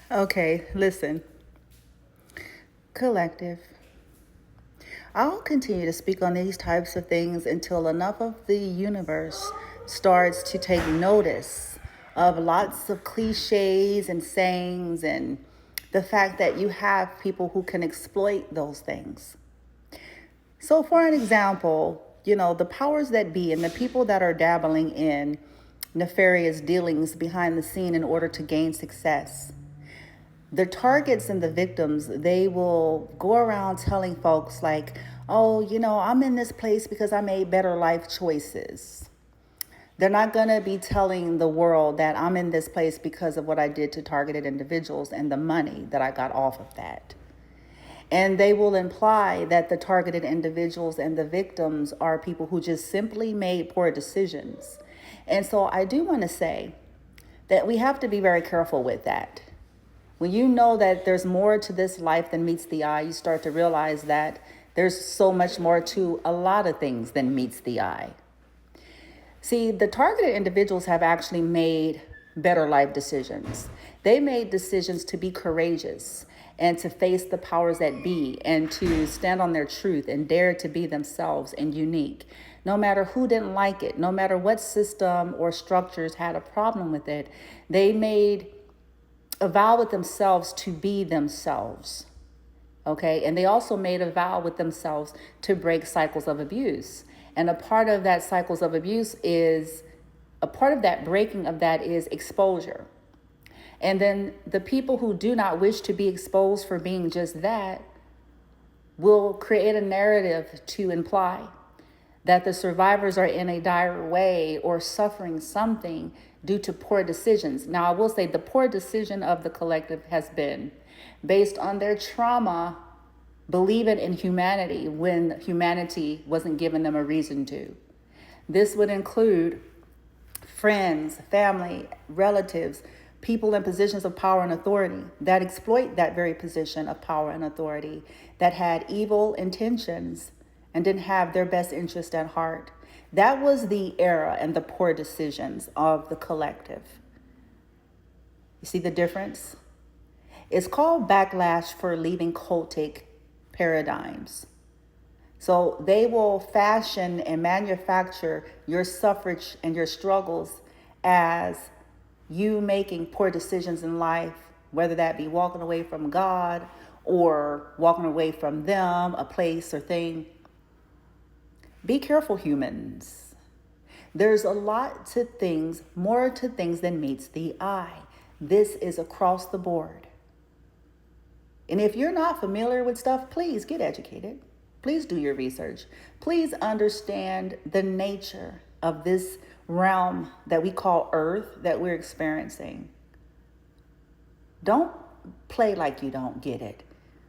Okay, listen, collective. I'll continue to speak on these types of things until enough of the universe starts to take notice of lots of cliches and sayings and the fact that you have people who can exploit those things. So, for an example, the powers that be and the people that are dabbling in nefarious dealings behind the scene in order to gain success. The targets and the victims, they will go around telling folks, like, oh, I'm in this place because I made better life choices. They're not going to be telling the world that I'm in this place because of what I did to targeted individuals and the money that I got off of that. And they will imply that the targeted individuals and the victims are people who just simply made poor decisions. And so I do want to say that we have to be very careful with that. When you know that there's more to this life than meets the eye, you start to realize that there's so much more to a lot of things than meets the eye. See, the targeted individuals have actually made better life decisions. They made decisions to be courageous and to face the powers that be and to stand on their truth and dare to be themselves and unique. No matter who didn't like it, no matter what system or structures had a problem with it, they made a vow with themselves to be themselves. Okay, and they also made a vow with themselves to break cycles of abuse. And a part of that cycles of abuse is, a part of that breaking of that is exposure. And then the people who do not wish to be exposed for being just that will create a narrative to imply that the survivors are in a dire way or suffering something due to poor decisions. Now, I will say the poor decision of the collective has been based on their trauma, believing in humanity when humanity wasn't giving them a reason to. This would include friends, family, relatives, people in positions of power and authority that exploit that very position of power and authority, that had evil intentions and didn't have their best interest at heart. That was the era and the poor decisions of the collective. You see the difference? It's called backlash for leaving cultic paradigms. So they will fashion and manufacture your suffrage and your struggles as you making poor decisions in life, whether that be walking away from God or walking away from them, a place or thing. Be careful, humans. There's a lot to things, more to things than meets the eye. This is across the board. And if you're not familiar with stuff, please get educated. Please do your research. Please understand the nature of this realm that we call Earth that we're experiencing. Don't play like you don't get it.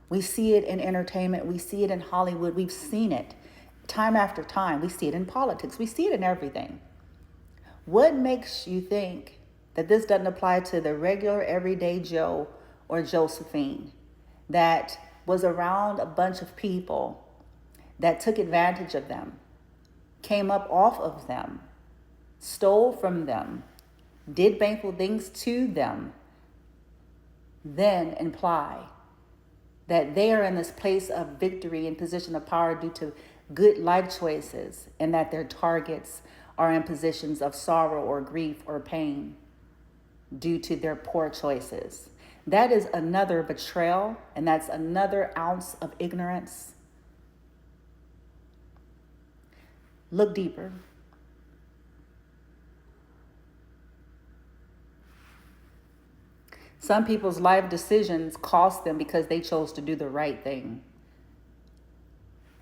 We see it in entertainment. We see it in Hollywood. We've seen it time after time. We see it in politics. We see it in everything. What makes you think that this doesn't apply to the regular everyday Joe or Josephine that was around a bunch of people that took advantage of them, came up off of them, stole from them, did painful things to them, then imply that they are in this place of victory and position of power due to good life choices, and that their targets are in positions of sorrow or grief or pain due to their poor choices. That is another betrayal, and that's another ounce of ignorance. Look deeper. Some people's life decisions cost them because they chose to do the right thing.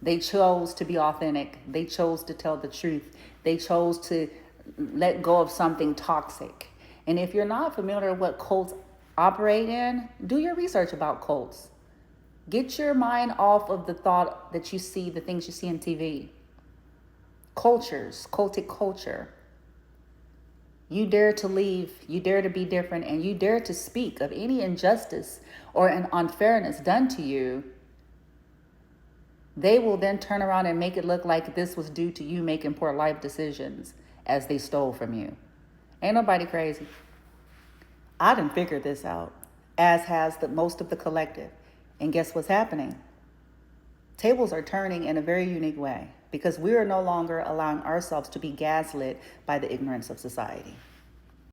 They chose to be authentic. They chose to tell the truth. They chose to let go of something toxic. And if you're not familiar with what cults operate in, do your research about cults. Get your mind off of the thought that you see, the things you see on TV. Cultures, cultic culture. You dare to leave, you dare to be different, and you dare to speak of any injustice or an unfairness done to you. They will then turn around and make it look like this was due to you making poor life decisions as they stole from you. Ain't nobody crazy. I didn't figure this out. as has most of the collective. And guess what's happening? Tables are turning in a very unique way because we are no longer allowing ourselves to be gaslit by the ignorance of society.